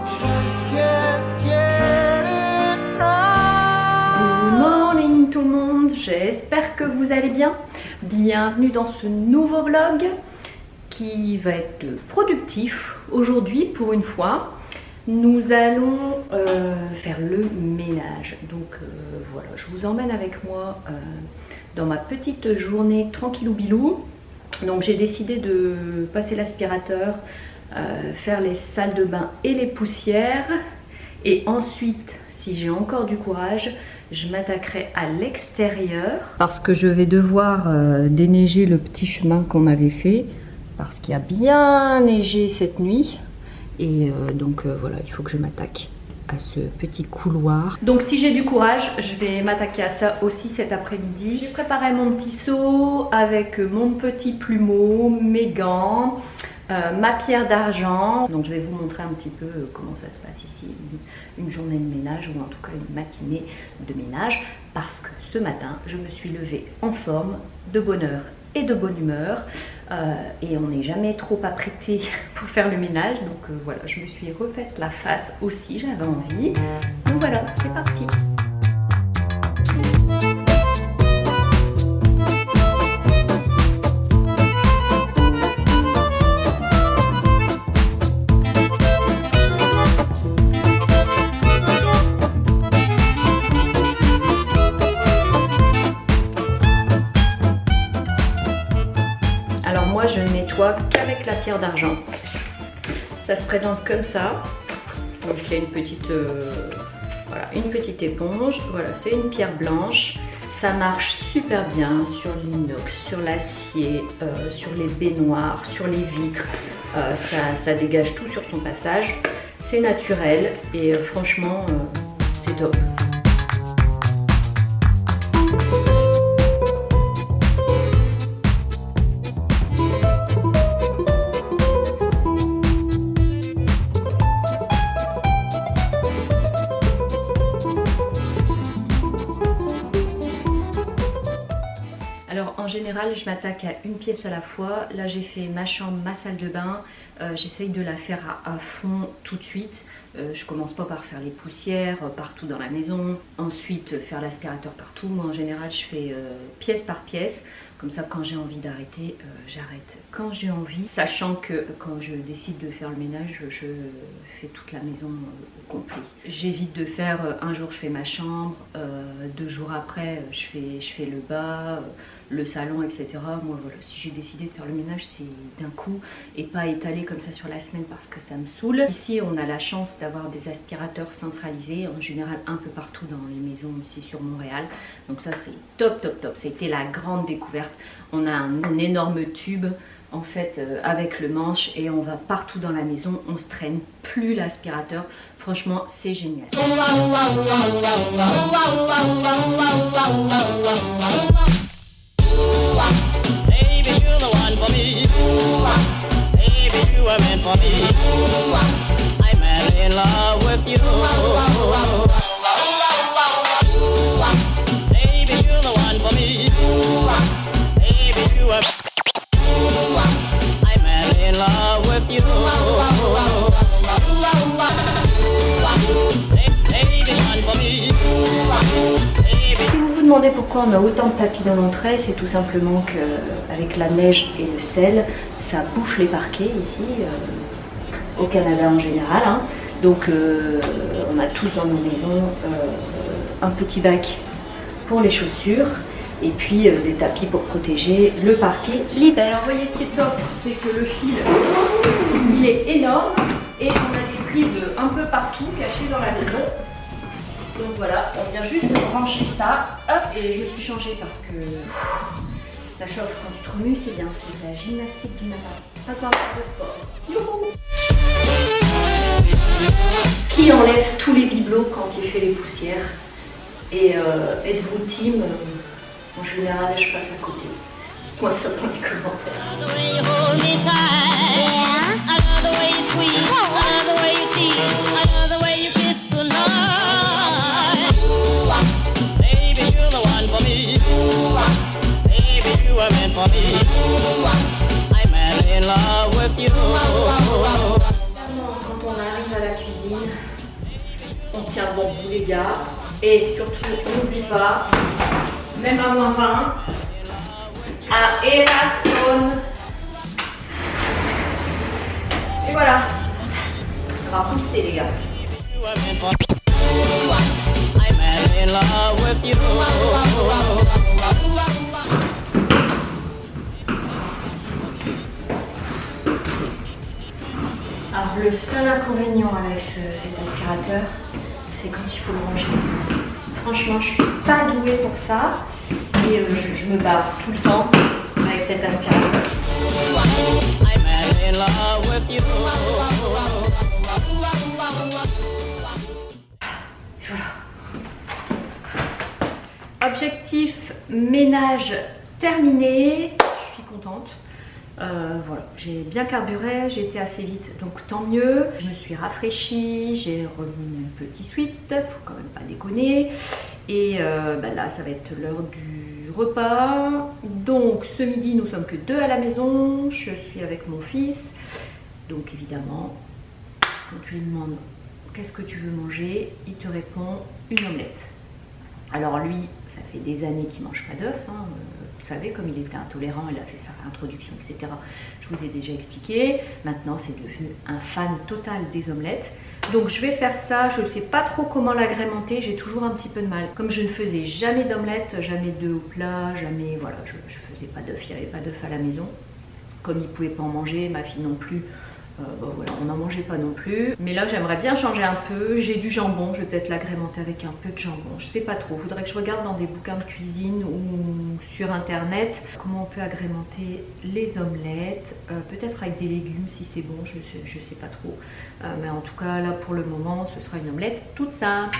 Just can't get it right. Good morning tout le monde, j'espère que vous allez bien. Bienvenue dans ce nouveau vlog qui va être productif aujourd'hui pour une fois. Nous allons faire le ménage. Donc voilà, je vous emmène avec moi dans ma petite journée tranquillou bilou. Donc j'ai décidé de passer l'aspirateur, faire les salles de bain et les poussières. Et ensuite, si j'ai encore du courage, je m'attaquerai à l'extérieur. Parce que je vais devoir déneiger le petit chemin qu'on avait fait. Parce qu'il y a bien neigé cette nuit. Et donc voilà, il faut que je m'attaque à ce petit couloir. Donc si j'ai du courage, je vais m'attaquer à ça aussi cet après-midi. J'ai préparé mon petit seau avec mon petit plumeau, mes gants, ma pierre d'argent. Donc je vais vous montrer un petit peu comment ça se passe ici, une journée de ménage ou en tout cas une matinée de ménage. Parce que ce matin, je me suis levée en forme, de bonne heure et de bonne humeur. Et on n'est jamais trop apprêté pour faire le ménage. Donc voilà, je me suis refaite la face aussi, j'avais envie. Donc voilà, c'est parti. Je ne nettoie qu'avec la pierre d'argent. Ça se présente comme ça. Donc il y a une petite, voilà, une petite éponge. Voilà, c'est une pierre blanche. Ça marche super bien sur l'inox, sur l'acier, sur les baignoires, sur les vitres. Ça dégage tout sur son passage. C'est naturel et franchement, c'est top. Alors en général je m'attaque à une pièce à la fois. Là j'ai fait ma chambre, ma salle de bain. J'essaye de la faire à fond tout de suite. Je commence pas par faire les poussières partout dans la maison. Ensuite faire l'aspirateur partout. Moi en général je fais pièce par pièce. Comme ça quand j'ai envie d'arrêter, j'arrête quand j'ai envie. Sachant que quand je décide de faire le ménage, je fais toute la maison au complet. J'évite de faire un jour je fais ma chambre, 2 jours après je fais le bas, le salon, etc. Moi voilà, si j'ai décidé de faire le ménage, c'est d'un coup et pas étalé comme ça sur la semaine parce que ça me saoule. Ici on a la chance d'avoir des aspirateurs centralisés, en général un peu partout dans les maisons ici sur Montréal. Donc ça c'est top top top, c'était la grande découverte. On a un énorme tube en fait avec le manche et on va partout dans la maison, on se traîne plus l'aspirateur. Franchement c'est génial. Baby, you're the one for me. Baby, you were meant for me. I'm madly in love with you. Baby, you're the one for me. Baby, you were. I'm madly in love with you. Baby, one for me. Si vous vous demandez pourquoi on a autant de tapis dans l'entrée, c'est tout simplement qu'avec la neige et le sel, ça bouffe les parquets ici, au Canada en général. Hein. Donc on a tous dans nos maisons un petit bac pour les chaussures et puis des tapis pour protéger le parquet l'hiver. Vous voyez ce qui est top, c'est que le fil il est énorme et on a des prises un peu partout cachées dans la maison. Donc voilà, on vient juste brancher ça, hop, et je me suis changée parce que ça chauffe quand tu te remues, c'est bien, c'est de la gymnastique du matin, pas comme de sport. Youhou! Qui enlève tous les bibelots quand il fait les poussières. Et êtes-vous team? En général, je passe à côté. Dites-moi ça dans les commentaires. Quand on arrive arrive à la cuisine, on tient bon bout les gars. Et surtout, on n'oublie pas, même à moins 20, aération. Et voilà, ça va booster les gars. Alors le seul inconvénient avec cet aspirateur, c'est quand il faut le ranger. Franchement, je suis pas douée pour ça et je me barre tout le temps avec cet aspirateur. Voilà. Objectif ménage terminé. Je suis contente. Voilà, j'ai bien carburé, j'ai été assez vite, donc tant mieux. Je me suis rafraîchie, j'ai remis un petit sweat, faut quand même pas déconner. Et là, ça va être l'heure du repas. Donc ce midi, nous sommes que 2 à la maison. Je suis avec mon fils. Donc évidemment, quand tu lui demandes qu'est-ce que tu veux manger, il te répond une omelette. Alors lui, ça fait des années qu'il ne mange pas d'œufs. Vous savez, comme il était intolérant, il a fait sa réintroduction, etc. Je vous ai déjà expliqué. Maintenant, c'est devenu un fan total des omelettes. Donc je vais faire ça. Je ne sais pas trop comment l'agrémenter. J'ai toujours un petit peu de mal. Comme je ne faisais jamais d'omelette, jamais d'œufs au plat, jamais... Voilà, je ne faisais pas d'œufs. Il n'y avait pas d'œufs à la maison. Comme il ne pouvait pas en manger, ma fille non plus. Voilà, on n'en mangeait pas non plus. Mais là, j'aimerais bien changer un peu. J'ai du jambon, je vais peut-être l'agrémenter avec un peu de jambon. Je sais pas trop. Il faudrait que je regarde dans des bouquins de cuisine ou sur internet comment on peut agrémenter les omelettes. Peut-être avec des légumes si c'est bon, je sais pas trop. Mais en tout cas, là pour le moment, ce sera une omelette toute simple.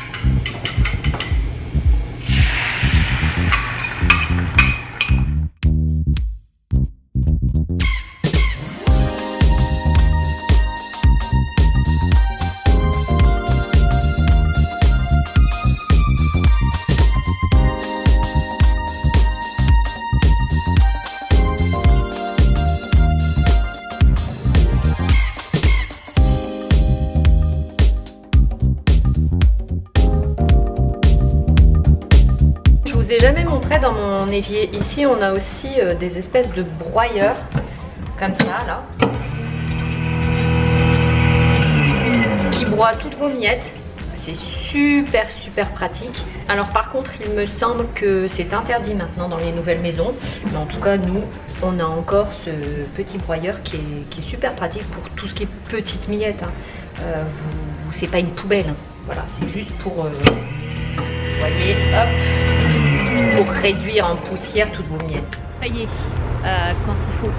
Je vous ai jamais montré dans mon évier. Ici, on a aussi des espèces de broyeurs, comme ça, là, qui broient toutes vos miettes. C'est super pratique. Alors par contre, il me semble que c'est interdit maintenant dans les nouvelles maisons. Mais en tout cas, nous, on a encore ce petit broyeur qui est super pratique pour tout ce qui est petites miettes. C'est pas une poubelle. Hein. Voilà, c'est juste pour... vous voyez, hop, pour réduire en poussière toutes vos miettes. Ça y est, quand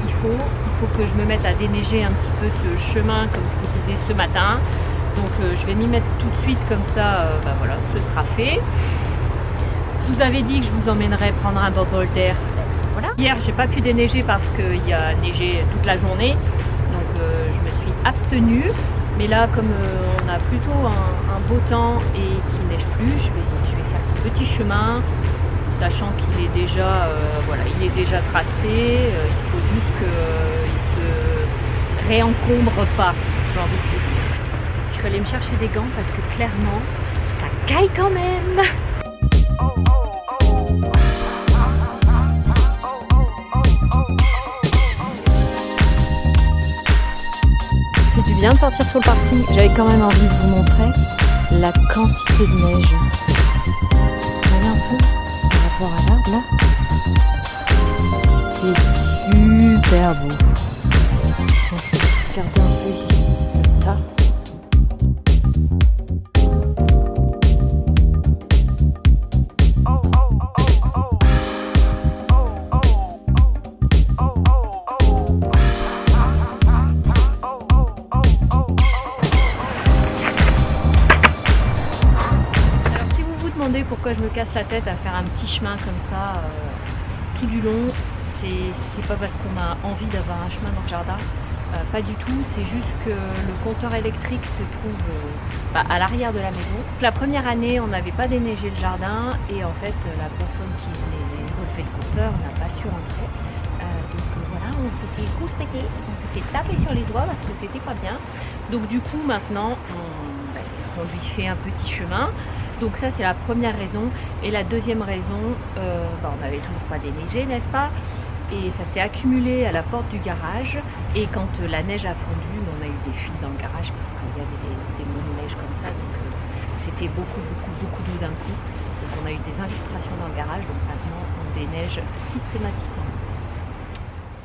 il faut que je me mette à déneiger un petit peu ce chemin, comme je vous disais ce matin. Donc je vais m'y mettre tout de suite, comme ça, voilà, ce sera fait. Je vous avais dit que je vous emmènerais prendre un bol d'air. Voilà. Hier, j'ai pas pu déneiger parce qu'il y a neigé toute la journée, donc je me suis abstenue. Mais là, comme on a plutôt un beau temps et qu'il neige plus, je vais faire ce petit chemin, sachant qu'il est déjà, voilà, il est déjà tracé. Il faut juste qu'il se réencombre pas, j'ai envie de vous dire. Je vais aller me chercher des gants parce que clairement, ça caille quand même. Je viens de sortir sur le parking, j'avais quand même envie de vous montrer la quantité de neige. Vous voyez un peu par rapport à là, c'est super beau. Regardez un peu ici, le tas. Pourquoi je me casse la tête à faire un petit chemin comme ça tout du long, c'est pas parce qu'on a envie d'avoir un chemin dans le jardin, pas du tout, c'est juste que le compteur électrique se trouve à l'arrière de la maison. La première année, on n'avait pas déneigé le jardin et en fait la personne qui venait relever le compteur n'a pas su rentrer. Donc voilà, on s'est fait rouspéter, on s'est fait taper sur les doigts parce que c'était pas bien. Donc du coup maintenant, on on lui fait un petit chemin. Donc ça c'est la première raison. Et la deuxième raison, on n'avait toujours pas déneigé, n'est-ce pas? Et ça s'est accumulé à la porte du garage. Et quand la neige a fondu, on a eu des fuites dans le garage parce qu'il y avait des monts-neige comme ça. Donc c'était beaucoup d'eau d'un coup. Donc on a eu des infiltrations dans le garage. Donc maintenant on déneige systématiquement.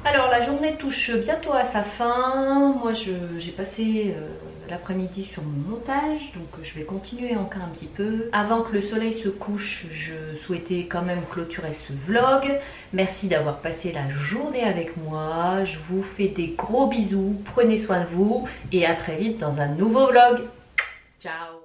Alors la journée touche bientôt à sa fin. Moi j'ai passé l'après-midi sur mon montage, donc je vais continuer encore un petit peu. Avant que le soleil se couche, je souhaitais quand même clôturer ce vlog. Merci d'avoir passé la journée avec moi. Je vous fais des gros bisous, prenez soin de vous et à très vite dans un nouveau vlog. Ciao!